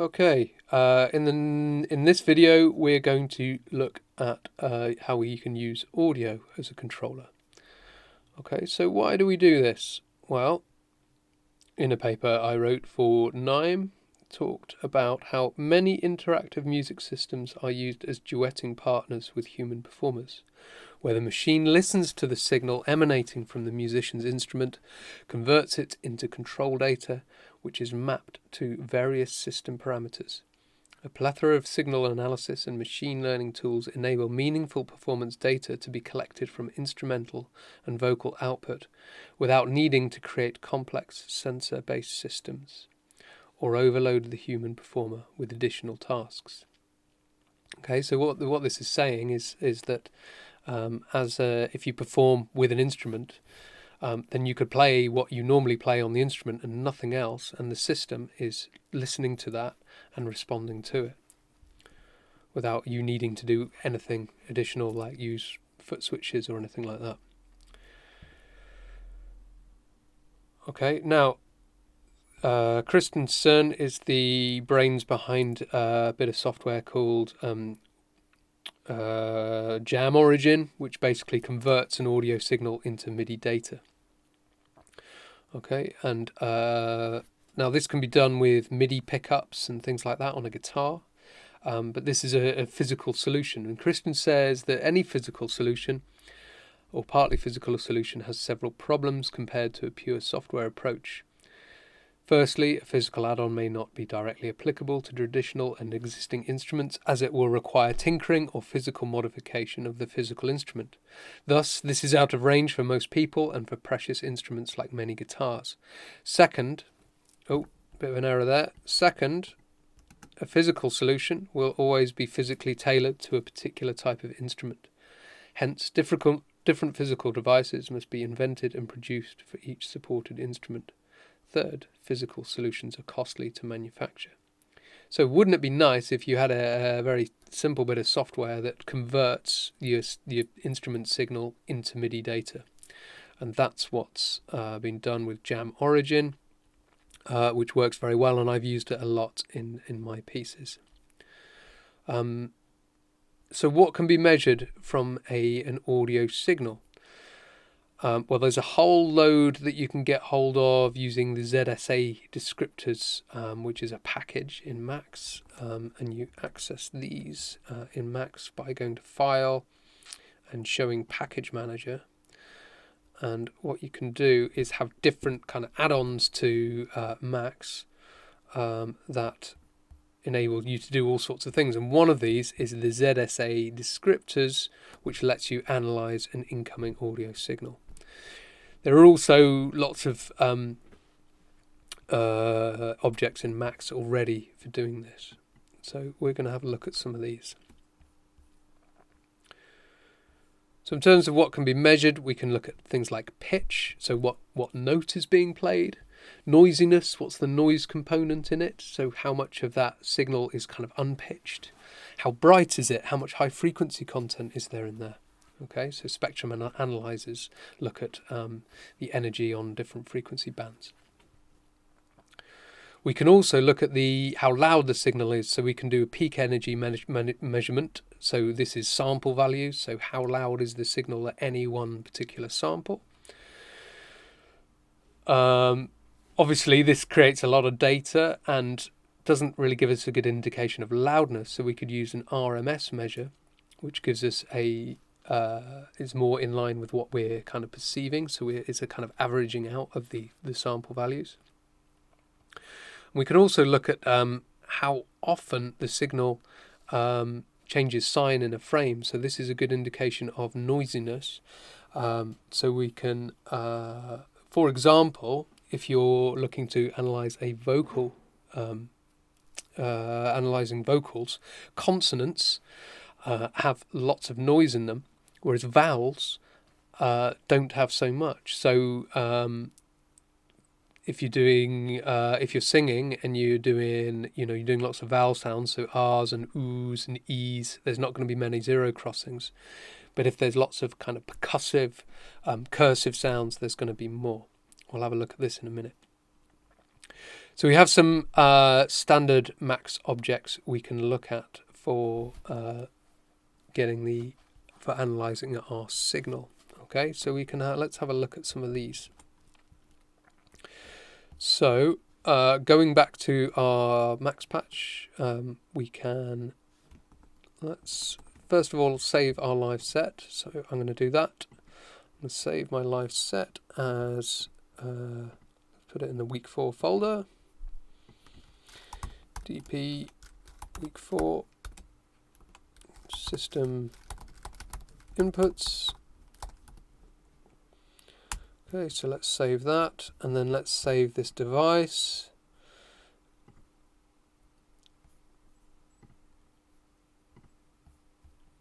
Okay, in this video we're going to look at how we can use audio as a controller. Okay, so why do we do this? Well, in a paper I wrote for NIME, talked about how many interactive music systems are used as duetting partners with human performers, where the machine listens to the signal emanating from the musician's instrument, converts it into control data, which is mapped to various system parameters. A plethora of signal analysis and machine learning tools enable meaningful performance data to be collected from instrumental and vocal output without needing to create complex sensor-based systems or overload the human performer with additional tasks. Okay, so what this is saying is that if you perform with an instrument, then you could play what you normally play on the instrument and nothing else, and the system is listening to that and responding to it without you needing to do anything additional like use foot switches or anything like that. Okay, now Christensen is the brains behind a bit of software called Jam Origin, which basically converts an audio signal into MIDI data. Okay, and now this can be done with MIDI pickups and things like that on a guitar, but this is a physical solution. And Christian says that any physical solution, or partly physical solution, has several problems compared to a pure software approach. Firstly, a physical add-on may not be directly applicable to traditional and existing instruments, as it will require tinkering or physical modification of the physical instrument. Thus, this is out of range for most people and for precious instruments like many guitars. Second, bit of an error there. Second, a physical solution will always be physically tailored to a particular type of instrument. Hence, different physical devices must be invented and produced for each supported instrument. Third, physical solutions are costly to manufacture. So wouldn't it be nice if you had a very simple bit of software that converts your instrument signal into MIDI data? And that's what's been done with Jam Origin, which works very well, and I've used it a lot in my pieces. So what can be measured from an audio signal? Well, there's a whole load that you can get hold of using the ZSA descriptors, which is a package in Max, and you access these in Max by going to File and showing Package Manager. And what you can do is have different kind of add-ons to Max that enable you to do all sorts of things. And one of these is the ZSA descriptors, which lets you analyze an incoming audio signal. There are also lots of objects in Max already for doing this. So we're going to have a look at some of these. So in terms of what can be measured, we can look at things like pitch, so what note is being played, noisiness, what's the noise component in it, so how much of that signal is kind of unpitched, how bright is it, how much high frequency content is there in there. Okay, so spectrum analyzers look at the energy on different frequency bands. We can also look at how loud the signal is, so we can do a peak energy measurement. So this is sample values, so how loud is the signal at any one particular sample. Obviously this creates a lot of data and doesn't really give us a good indication of loudness, so we could use an RMS measure, which gives us is more in line with what we're kind of perceiving, so it's a kind of averaging out of the sample values. We can also look at how often the signal changes sign in a frame, so this is a good indication of noisiness. So we can, for example, if you're looking to analyze a vocal, analyzing vocals, consonants have lots of noise in them, whereas vowels don't have so much. So if you're singing and you're doing lots of vowel sounds, so R's and O's and E's, there's not going to be many zero crossings. But if there's lots of kind of percussive, cursive sounds, there's going to be more. We'll have a look at this in a minute. So we have some standard max objects we can look at for for analyzing our signal. Okay, so we can let's have a look at some of these. So going back to our max patch, we can let's first of all save our live set. So I'm going to do that. I'm going to save my live set as put it in the Wk4 folder. dp Wk4 system inputs. Okay, so let's save that, and then let's save this device.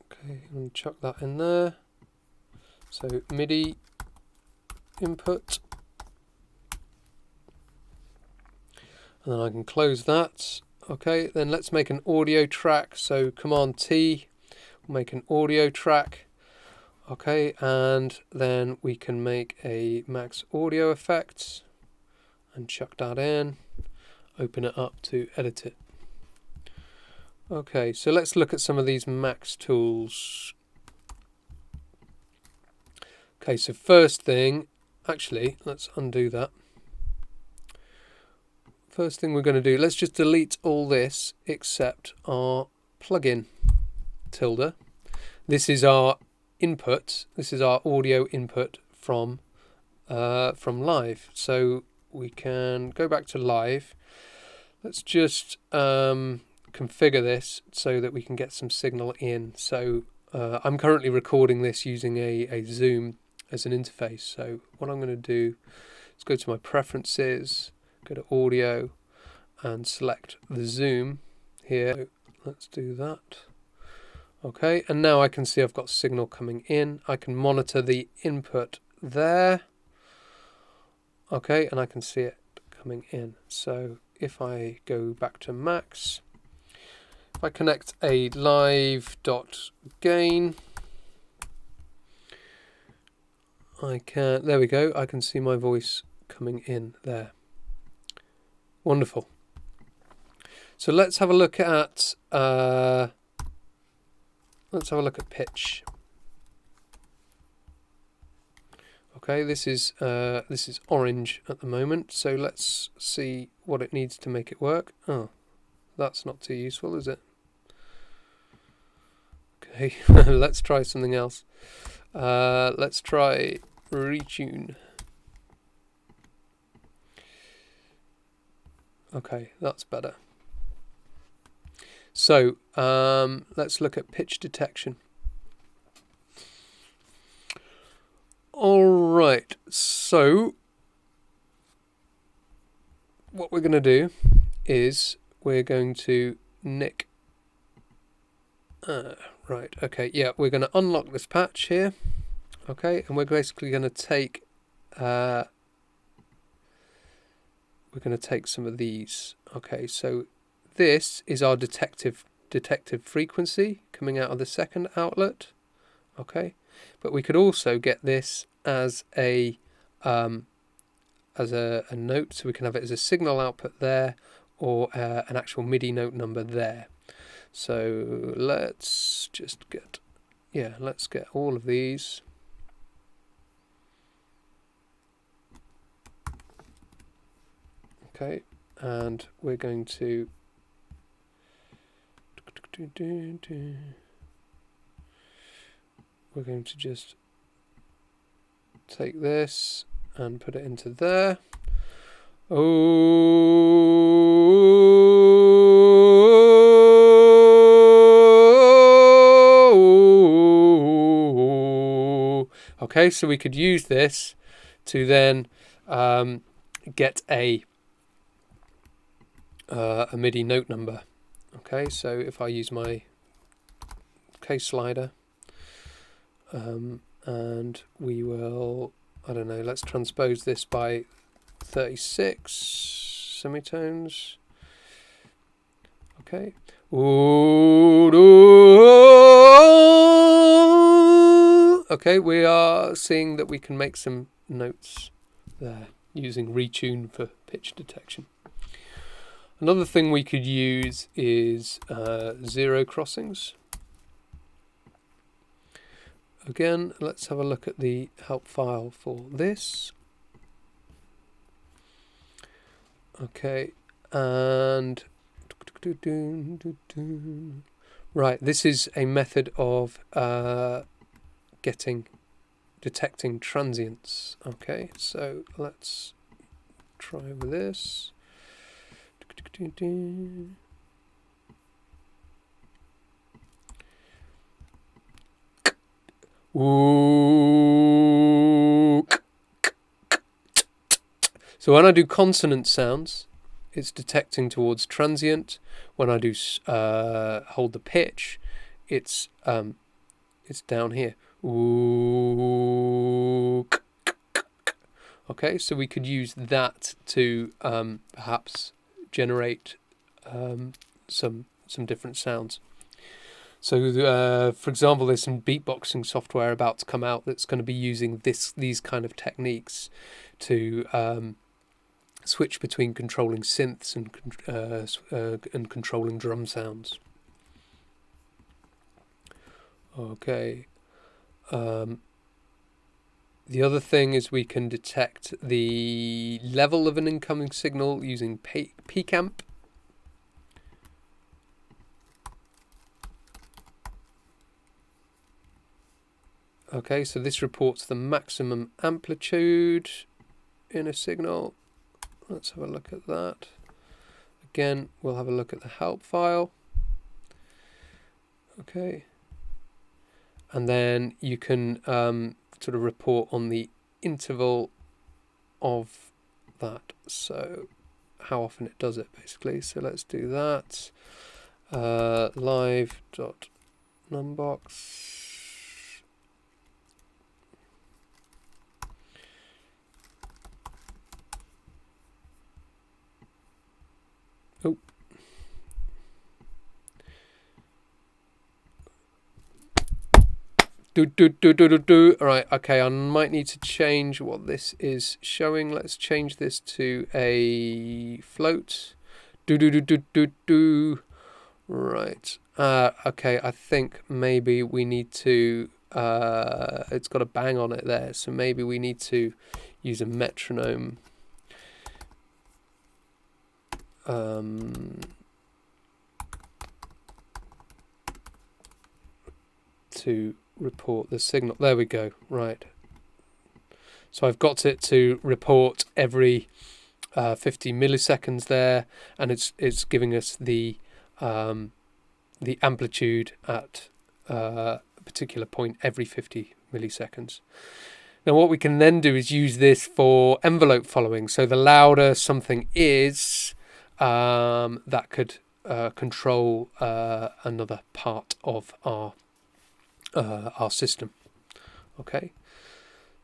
Okay, I'm going to chuck that in there. So MIDI input, and then I can close that. Okay, then let's make an audio track. So Command T will make an audio track. Okay, and then we can make a max audio effect and chuck that in, open it up to edit it. Okay, so let's look at some of these max tools. Okay, so first thing, actually, let's undo that. First thing we're going to do, let's just delete all this except our plugin tilde. This is our input. This is our audio input from live. So we can go back to live. Let's just configure this so that we can get some signal in. So I'm currently recording this using a Zoom as an interface. So what I'm going to do is go to my preferences, go to audio, and select the Zoom here. So let's do that. Okay, and now I can see I've got signal coming in. I can monitor the input there. Okay, and I can see it coming in. So if I go back to max, if I connect a live.gain, there we go, I can see my voice coming in there. Wonderful. So let's have a look at pitch. Okay, this is orange at the moment, so let's see what it needs to make it work. Oh, that's not too useful, is it? Okay, let's try something else. Let's try retune. Okay, that's better. So let's look at pitch detection. All right, so what we're going to do is we're going to nick. Right, okay, yeah, we're going to unlock this patch here. Okay, and we're basically going to take some of these. Okay, so this is our detective frequency coming out of the second outlet. Okay, but we could also get this as a note, so we can have it as a signal output there, or an actual MIDI note number there. So let's just get all of these. Okay, and we're going to just take this and put it into there. Okay, so we could use this to then get a MIDI note number. Okay, so if I use my case slider, and we will, I don't know, let's transpose this by 36 semitones. Okay. Okay, we are seeing that we can make some notes there using retune for pitch detection. Another thing we could use is zero crossings. Again, let's have a look at the help file for this. Okay, and right, this is a method of detecting transients. Okay, so let's try with this. Ooh. So when I do consonant sounds, it's detecting towards transient. When I do hold the pitch, it's down here. Ooh. Okay, so we could use that to perhaps generate some different sounds. So, for example, there's some beatboxing software about to come out that's going to be using these kind of techniques to switch between controlling synths and controlling drum sounds. Okay. The other thing is we can detect the level of an incoming signal using peak amp. Okay, so this reports the maximum amplitude in a signal. Let's have a look at that. Again, we'll have a look at the help file. Okay. And then you can sort of report on the interval of that. So how often it does it, basically. So let's do that. Live.numbox. Oh. Alright, okay, I might need to change what this is showing. Let's change this to a float. Right. Okay, I think maybe we need to it's got a bang on it there, so maybe we need to use a metronome. To report the signal. There we go. Right. So I've got it to report every 50 milliseconds there, and it's giving us the amplitude at a particular point every 50 milliseconds. Now what we can then do is use this for envelope following. So the louder something is, that could control another part of our system. Okay,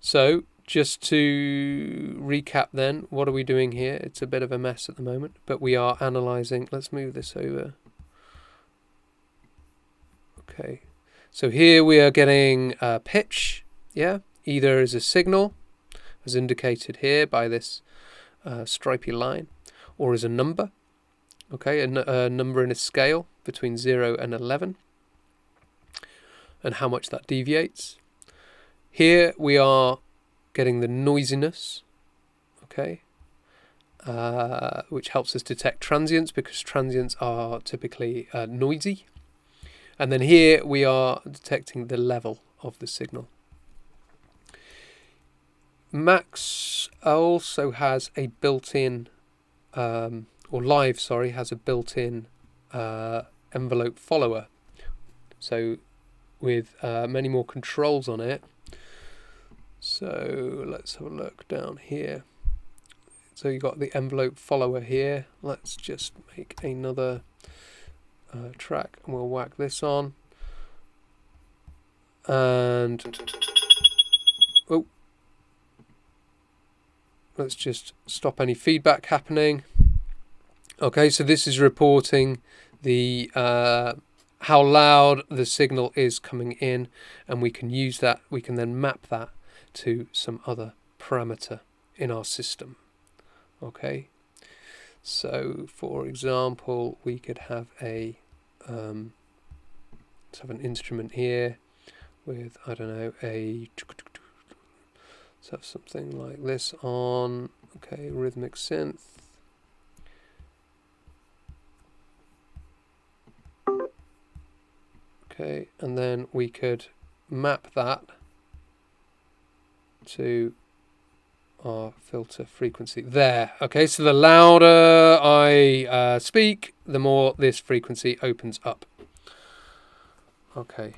so just to recap then, what are we doing here? It's a bit of a mess at the moment, but we are analyzing. Let's move this over. Okay, so here we are getting pitch, yeah, either as a signal, as indicated here by this stripy line, or as a number. Okay, a number in a scale between 0 and 11. And how much that deviates. Here we are getting the noisiness, okay, which helps us detect transients because transients are typically noisy. And then here we are detecting the level of the signal. Max also has a built-in, or Live, sorry, has a built-in envelope follower. So with many more controls on it. So let's have a look down here. So you've got the envelope follower here. Let's just make another track and we'll whack this on. And oh, let's just stop any feedback happening. Okay, so this is reporting the how loud the signal is coming in, and we can use that. We can then map that to some other parameter in our system. Okay, So, for example, we could have a let's have an instrument here with, I don't know, let's have something like this on. Okay, rhythmic synth. Okay, and then we could map that to our filter frequency there. Okay, so the louder I speak, the more this frequency opens up. Okay.